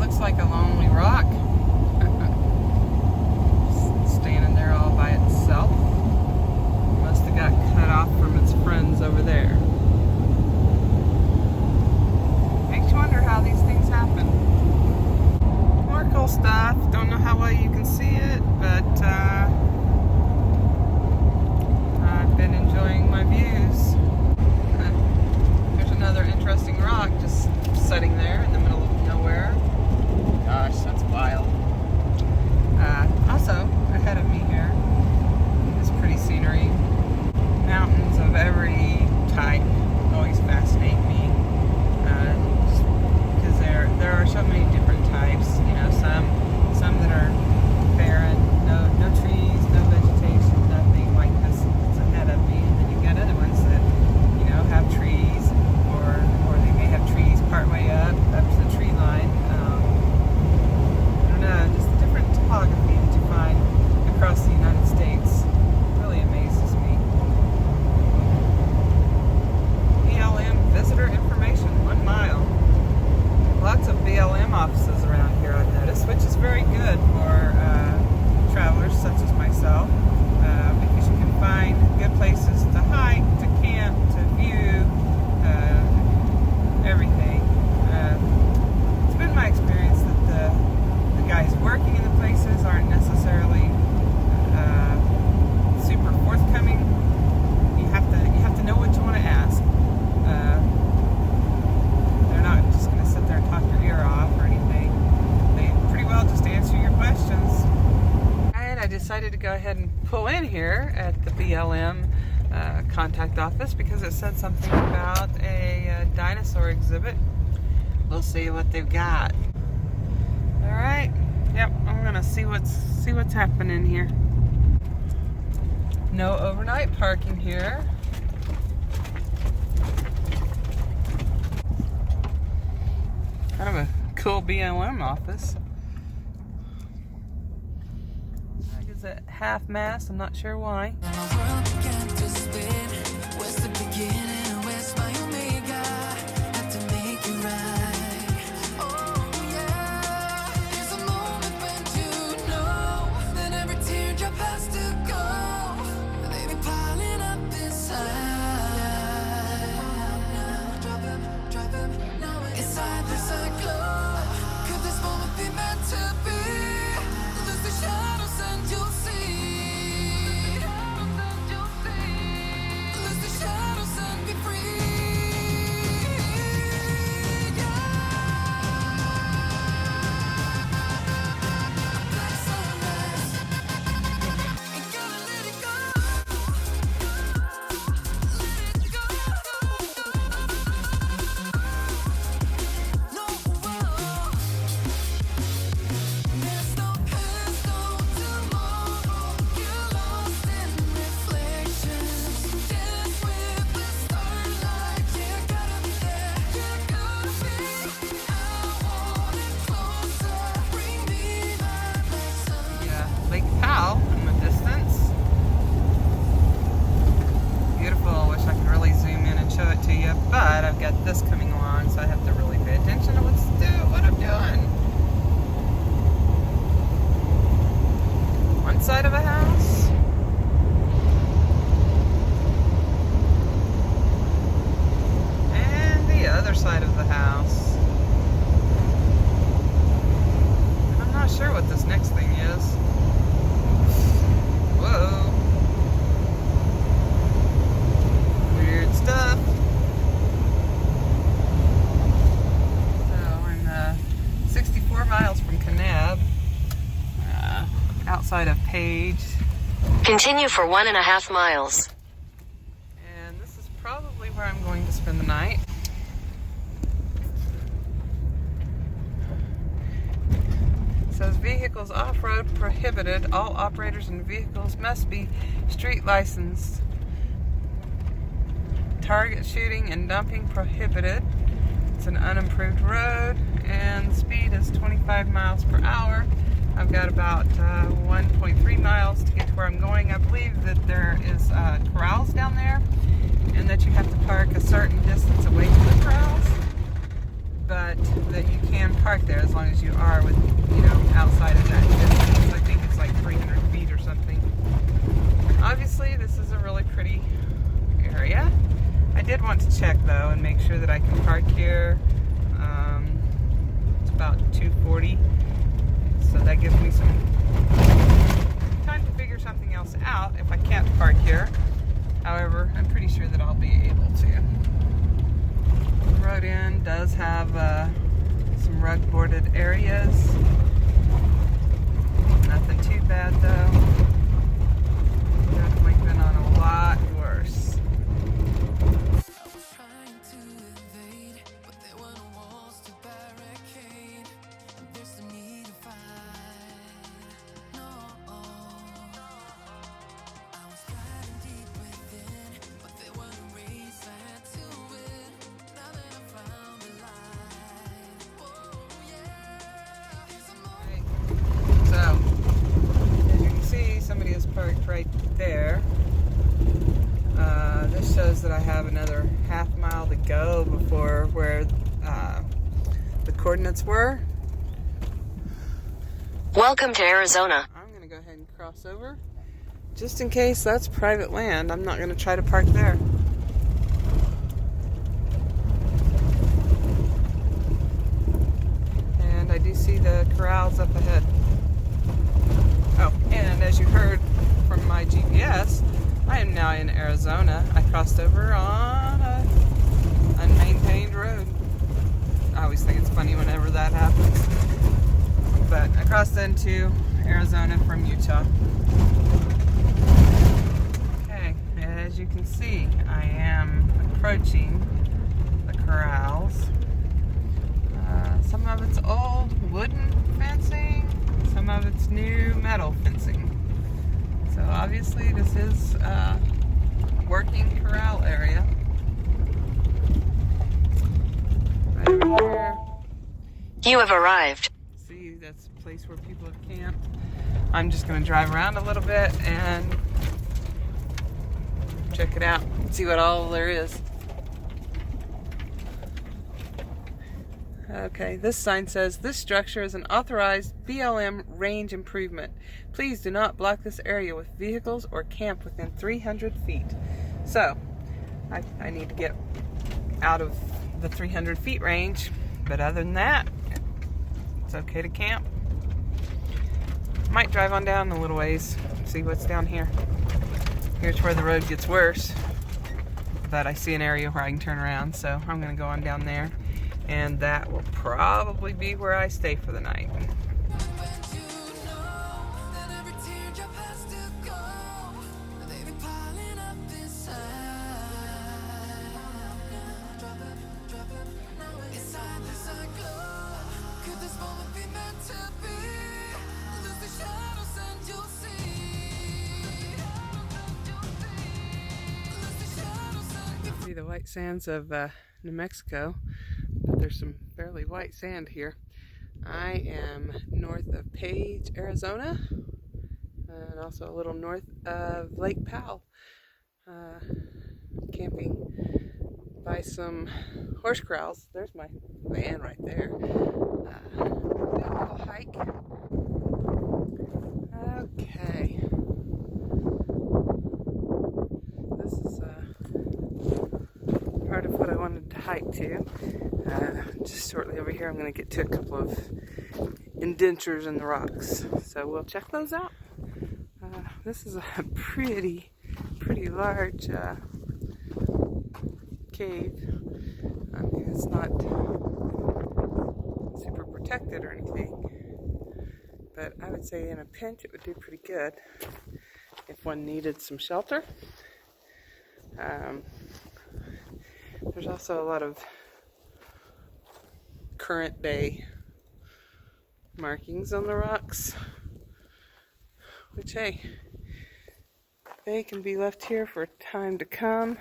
looks like a lonely rock. Standing there all by itself. Must have got cut off from its friends over there. Makes you wonder how these things happen. More cool stuff. Don't know how well you can see it, but I've been enjoying my views. There's another interesting rock just sitting there in the middle of nowhere. Gosh, that's wild. Also, ahead of me here is pretty scenery. Mountains of every type always fascinate me. Because there are so many different types. You know, some that are barren, no trees, no vegetation, nothing like this that's ahead of me. And then you've got other ones that, you know, have trees, or they may have trees partway up to the tree line. I don't know, just the different topography that you find across the United States really amazes me. BLM visitor information, 1 mile. Lots of BLM offices around here, I've noticed, which is very good for travelers such as myself, because you can find good places to hike, to camp, to view, everything. It's been my experience that the guys working in the places aren't necessarily super forthcoming. You have to know what you want to ask. They're not just going to sit there and talk your ear off or anything. They pretty well just answer your questions. And I decided to go ahead and pull in here at the BLM contact office because it said something about a dinosaur exhibit. We'll see what they've got. All right. Yep, I'm gonna see what's happening here. No overnight parking here. Kind of a cool BLM office. I guess at half mast, I'm not sure why. Powell in the distance. Beautiful. I wish I could really zoom in and show it to you, but I've got this coming along, so I have to really pay attention to what I'm doing. One side of a house. And the other side of the house. And I'm not sure what this next thing is. Whoa. Weird stuff. So I'm 64 miles from Kanab, outside of Page. Continue for 1.5 miles. And this is probably where I'm going to spend the night. It says vehicles off-road prohibited. All operators and vehicles must be street licensed. Target shooting and dumping prohibited. It's an unimproved road and speed is 25 miles per hour. I've got about 1.3 miles to get to where I'm going. I believe that there is corrals down there and that you have to park a certain distance away from the corrals. but that you can park there as long as you are with, you know, outside of that distance. I think it's like 300 feet or something. Obviously, this is a really pretty area. I did want to check though and make sure that I can park here. It's about 2:40, so that gives me some time to figure something else out if I can't park here. However, I'm pretty sure that I'll be able to. The road end does have some rug boarded areas. Nothing too bad though. Definitely been on a lot worse. Parked right there. This shows that I have another half mile to go before where the coordinates were. Welcome to Arizona. I'm going to go ahead and cross over just in case that's private land. I'm not going to try to park there. And I do see the corrals up ahead. Oh, and as you heard from my GPS, I am now in Arizona. I crossed over on an unmaintained road. I always think it's funny whenever that happens. But I crossed into Arizona from Utah. Okay, as you can see, I am approaching the corrals. Some of it's old wooden fencing, some of it's new metal fencing. So obviously this is a working corral area. Right over here. You have arrived. See, that's a place where people have camped. I'm just going to drive around a little bit and check it out, see what all there is. Okay, this sign says, this structure is an authorized BLM range improvement. Please do not block this area with vehicles or camp within 300 feet. So, I need to get out of the 300 feet range, but other than that, it's okay to camp. Might drive on down a little ways, see what's down here. Here's where the road gets worse, but I see an area where I can turn around, so I'm going to go on down there. And that will probably be where I stay for the night. See the white sands of New Mexico. But there's some fairly white sand here. I am north of Page, Arizona, and also a little north of Lake Powell, camping by some horse corrals. There's my van right there. Do a little hike. Okay. This is part of what I wanted to hike to. Just shortly over here I'm going to get to a couple of indentures in the rocks, so we'll check those out. This is a pretty large cave. I mean, it's not super protected or anything, but I would say in a pinch it would do pretty good if one needed some shelter. There's also a lot of current day markings on the rocks, which, hey, they can be left here for time to come.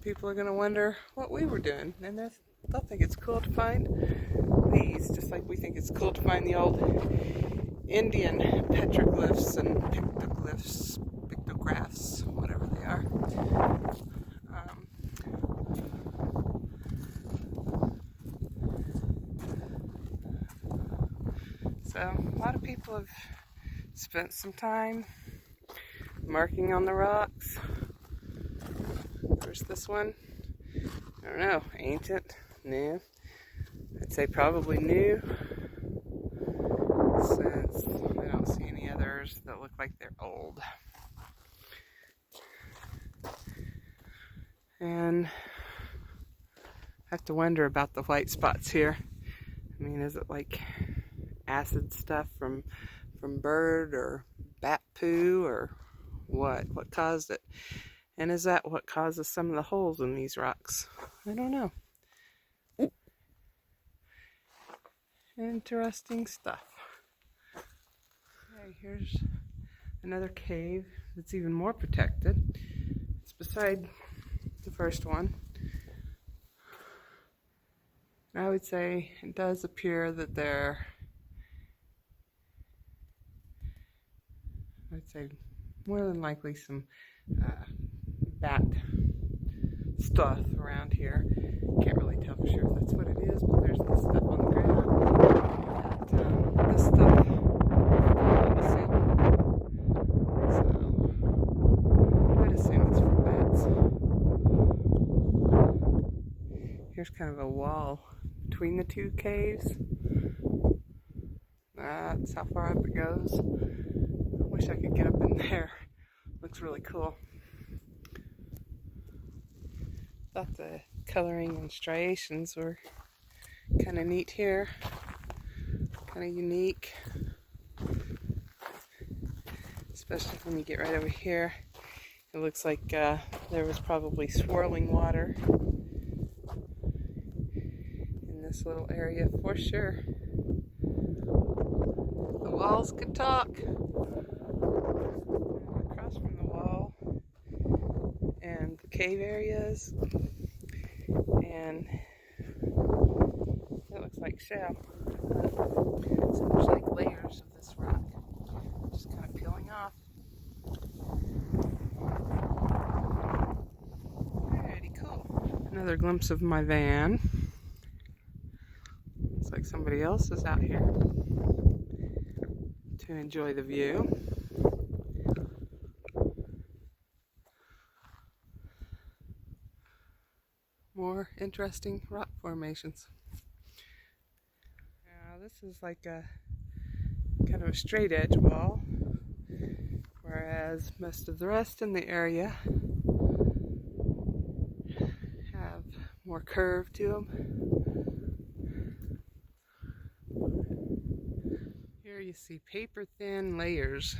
People are going to wonder what we were doing, and they'll think it's cool to find these, just like we think it's cool to find the old Indian petroglyphs and pictographs, whatever they are. So a lot of people have spent some time marking on the rocks. There's this one. I don't know, ancient, new. I'd say probably new, since I don't see any others that look like they're old. And I have to wonder about the white spots here. I mean, is it like acid stuff from bird or bat poo or what? What caused it? And is that what causes some of the holes in these rocks? I don't know. Interesting stuff. Okay, here's another cave that's even more protected. It's beside the first one. I would say it does appear that there, I'd say more than likely some bat stuff around here. Can't really tell for sure if that's what it is, but there's this stuff on the ground. This stuff, I'm assuming. So, I'd assume it's from bats. Here's kind of a wall between the two caves. That's how far up it goes. I wish I could get up in there. Looks really cool. Thought the coloring and striations were kind of neat here. Kind of unique. Especially when you get right over here. It looks like there was probably swirling water in this little area for sure. The walls could talk. Across from the wall and the cave areas, and it looks like shell. So there's like layers of this rock just kind of peeling off. Pretty cool. Another glimpse of my van. Looks like somebody else is out here to enjoy the view. More interesting rock formations. Now this is like a kind of a straight edge wall, whereas most of the rest in the area have more curve to them. Here you see paper thin layers.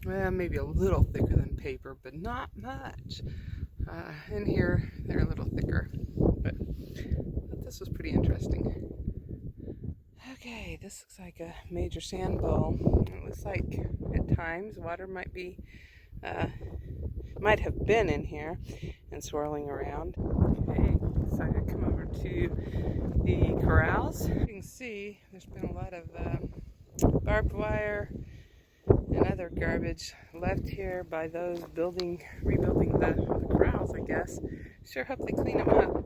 Well, maybe a little thicker than paper, but not much. In here, they're a little thicker, but this was pretty interesting. Okay, this looks like a major sand bowl. It looks like at times water might have been in here and swirling around. Okay, decided to come over to the corrals. You can see there's been a lot of barbed wire and other garbage left here by those rebuilding the corrals, I guess. Sure hope they clean them up.